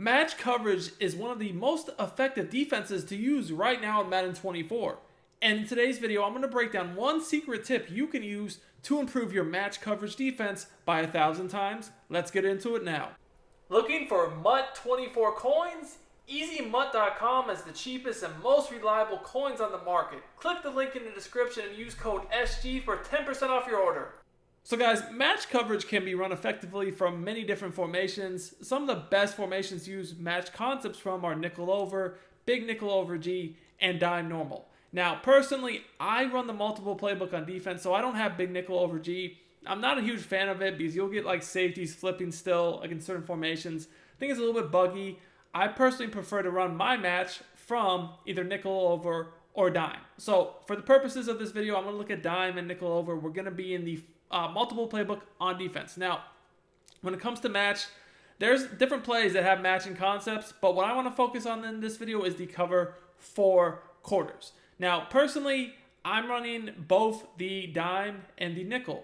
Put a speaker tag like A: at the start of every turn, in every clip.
A: Match coverage is one of the most effective defenses to use right now in Madden 24. And in today's video, I'm going to break down one secret tip you can use to improve your match coverage defense by 1,000 times. Let's get into it now. Looking for MUT24 coins? EasyMUT.com is the cheapest and most reliable coins on the market. Click the link in the description and use code SG for 10% off your order. So guys, match coverage can be run effectively from many different formations. Some of the best formations to use match concepts from are nickel over, big nickel over G, and dime normal. Now, personally, I run the multiple playbook on defense, so I don't have big nickel over G. I'm not a huge fan of it because you'll get like safeties flipping still, like in certain formations. I think it's a little bit buggy. I personally prefer to run my match from either nickel over or dime. So for the purposes of this video, I'm going to look at dime and nickel over. We're going to be in the multiple playbook on defense. Now, when it comes to match, there's different plays that have matching concepts, but what I want to focus on in this video is the cover 4 quarters. Now, personally, I'm running both the dime and the nickel,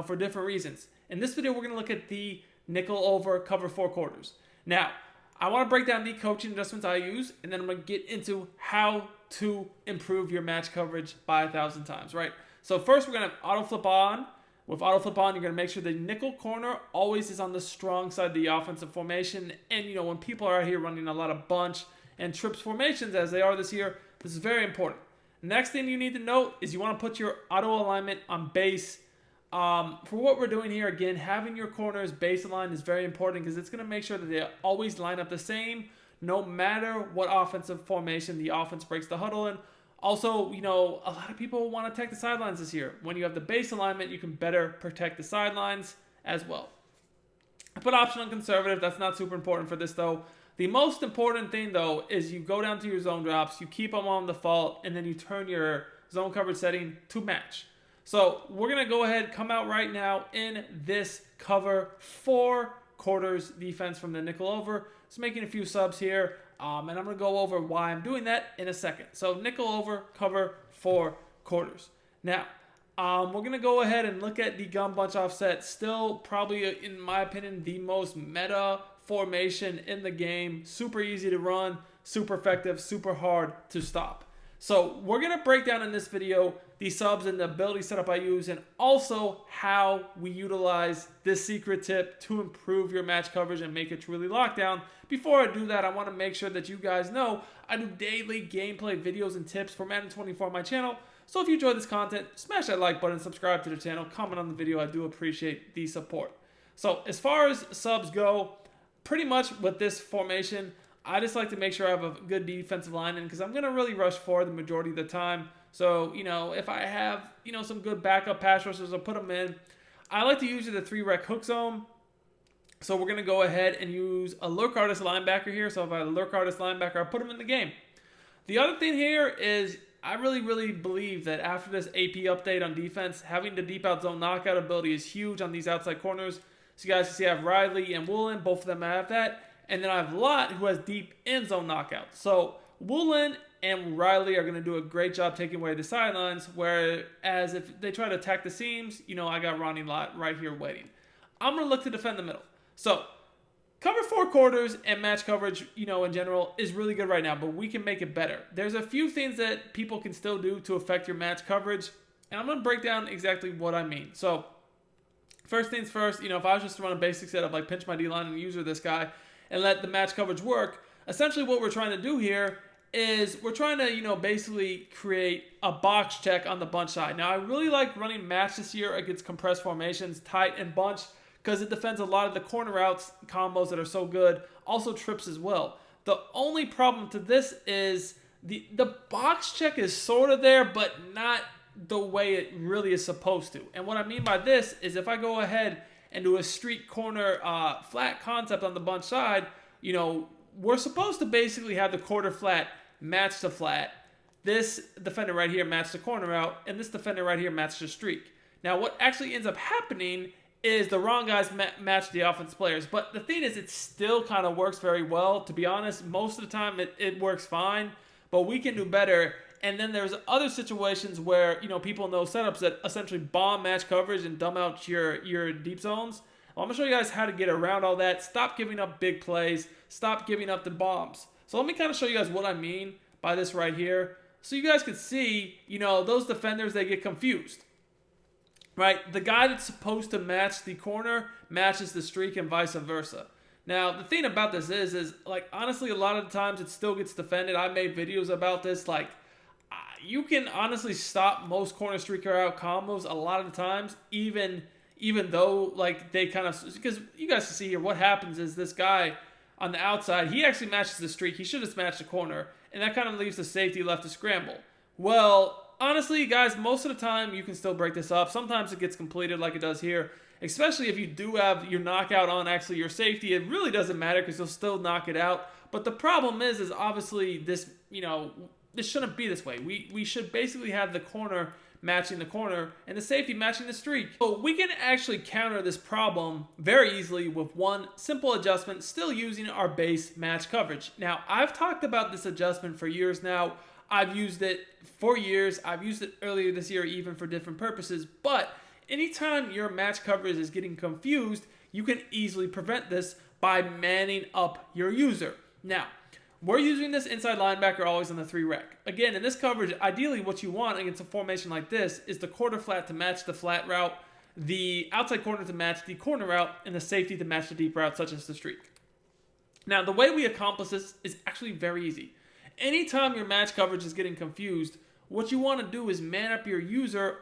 A: for different reasons. In this video, we're going to look at the nickel over cover 4 quarters. Now, I want to break down the coaching adjustments I use, and then I'm going to get into how to improve your match coverage by 1,000 times, right? So first, we're going to auto flip on. With auto flip on, you're going to make sure the nickel corner always is on the strong side of the offensive formation. And, when people are out here running a lot of bunch and trips formations as they are this year, this is very important. Next thing you need to note is you want to put your auto alignment on base. For what we're doing here, again, having your corners base aligned is very important because it's going to make sure that they always line up the same no matter what offensive formation the offense breaks the huddle in. Also, a lot of people want to protect the sidelines this year. When you have the base alignment, you can better protect the sidelines as well. I put option on conservative. That's not super important for this, though. The most important thing, though, is you go down to your zone drops, you keep them on default, and then you turn your zone coverage setting to match. So we're going to go ahead, come out right now in this cover 4 quarters defense from the nickel over. Just making a few subs here. And I'm going to go over why I'm doing that in a second. So nickel over, cover 4 quarters. Now, we're going to go ahead and look at the gun bunch offset. Still probably, in my opinion, the most meta formation in the game. Super easy to run, super effective, super hard to stop. So we're going to break down in this video the subs and the ability setup I use, and also how we utilize this secret tip to improve your match coverage and make it truly lockdown. Before I do that, I want to make sure that you guys know I do daily gameplay videos and tips for Madden 24 on my channel. So if you enjoy this content, smash that like button, subscribe to the channel, comment on the video. I do appreciate the support. So as far as subs go, pretty much with this formation, I just like to make sure I have a good defensive lineman because I'm going to really rush forward the majority of the time. So, if I have, some good backup pass rushers, I'll put them in. I like to use the 3-rec hook zone. So we're going to go ahead and use a lurk artist linebacker here. So if I have a lurk artist linebacker, I'll put him in the game. The other thing here is I really believe that after this AP update on defense, having the deep out zone knockout ability is huge on these outside corners. So you guys can see I have Riley and Woolen. Both of them have that. And then I have Lott, who has deep end zone knockout. So Woolen and Riley are going to do a great job taking away the sidelines, whereas if they try to attack the seams, I got Ronnie Lott right here waiting. I'm going to look to defend the middle. So cover 4 quarters and match coverage, in general, is really good right now, but we can make it better. There's a few things that people can still do to affect your match coverage, and I'm going to break down exactly what I mean. So first things first, if I was just to run a basic setup like pinch my D-line and user this guy and let the match coverage work, essentially what we're trying to do here is we're trying to, basically create a box check on the bunch side. Now, I really like running match this year against compressed formations, tight and bunch, because it defends a lot of the corner routes combos that are so good. Also trips as well. The only problem to this is the box check is sort of there, but not the way it really is supposed to. And what I mean by this is if I go ahead and do a street corner flat concept on the bunch side, we're supposed to basically have the quarter flat match the flat. This defender right here match the corner out, and this defender right here match the streak. Now, what actually ends up happening is the wrong guys match the offense players. But the thing is, it still kind of works very well. To be honest, most of the time it works fine, but we can do better. And then there's other situations where, people know setups that essentially bomb match coverage and dumb out your deep zones. I'm going to show you guys how to get around all that. Stop giving up big plays. Stop giving up the bombs. So let me kind of show you guys what I mean by this right here. So you guys can see, those defenders, they get confused. Right? The guy that's supposed to match the corner matches the streak and vice versa. Now, the thing about this is like, honestly, a lot of the times it still gets defended. I made videos about this. Like, you can honestly stop most corner streaker out combos a lot of the times, even though, like, they kind of, because you guys can see here, what happens is this guy on the outside, he actually matches the streak. He should have matched the corner, and that kind of leaves the safety left to scramble. Well, honestly, guys, most of the time you can still break this up. Sometimes it gets completed like it does here, especially if you do have your knockout on actually your safety. It really doesn't matter because you'll still knock it out. But the problem is obviously this, this shouldn't be this way. We should basically have the corner matching the corner and the safety matching the streak. So we can actually counter this problem very easily with one simple adjustment, still using our base match coverage. Now, I've talked about this adjustment for years now. I've used it for years. I've used it earlier this year even for different purposes. But anytime your match coverage is getting confused, you can easily prevent this by manning up your user. Now, we're using this inside linebacker always on the 3 rec. Again, in this coverage, ideally what you want against a formation like this is the quarter flat to match the flat route, the outside corner to match the corner route, and the safety to match the deep route, such as the streak. Now, the way we accomplish this is actually very easy. Anytime your match coverage is getting confused, what you want to do is man up your user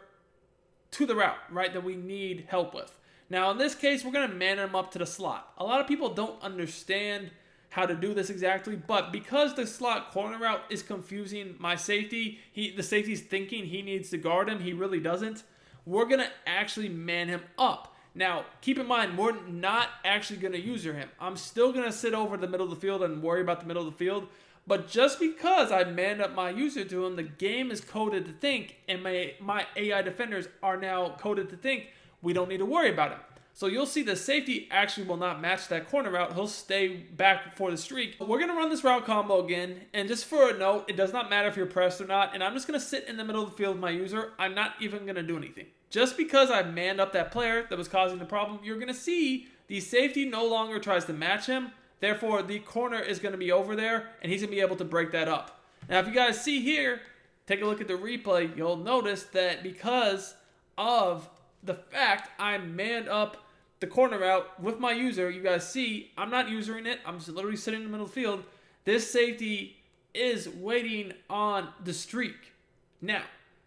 A: to the route, right, that we need help with. Now, in this case, we're going to man them up to the slot. A lot of people don't understand how to do this exactly, but because the slot corner route is confusing my safety, the safety's thinking he needs to guard him, he really doesn't, we're going to actually man him up. Now, keep in mind, we're not actually going to user him. I'm still going to sit over the middle of the field and worry about the middle of the field, but just because I manned up my user to him, the game is coded to think, and my AI defenders are now coded to think we don't need to worry about him. So you'll see the safety actually will not match that corner route. He'll stay back for the streak. We're going to run this route combo again. And just for a note, it does not matter if you're pressed or not. And I'm just going to sit in the middle of the field with my user. I'm not even going to do anything. Just because I manned up that player that was causing the problem, you're going to see the safety no longer tries to match him. Therefore, the corner is going to be over there, and he's going to be able to break that up. Now, if you guys see here, take a look at the replay, you'll notice that because of the fact I manned up the corner out with my user, you guys see I'm not usering it. I'm just literally sitting in the middle of the field. This safety is waiting on the streak. Now,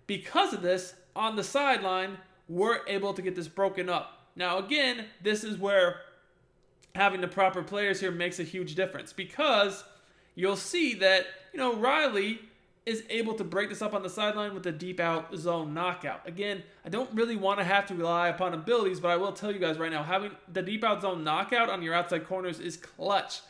A: because of this, on the sideline, we're able to get this broken up. Now, again, this is where having the proper players here makes a huge difference, because you'll see that, Riley is able to break this up on the sideline with the deep out zone knockout. Again, I don't really want to have to rely upon abilities, but I will tell you guys right now, having the deep out zone knockout on your outside corners is clutch.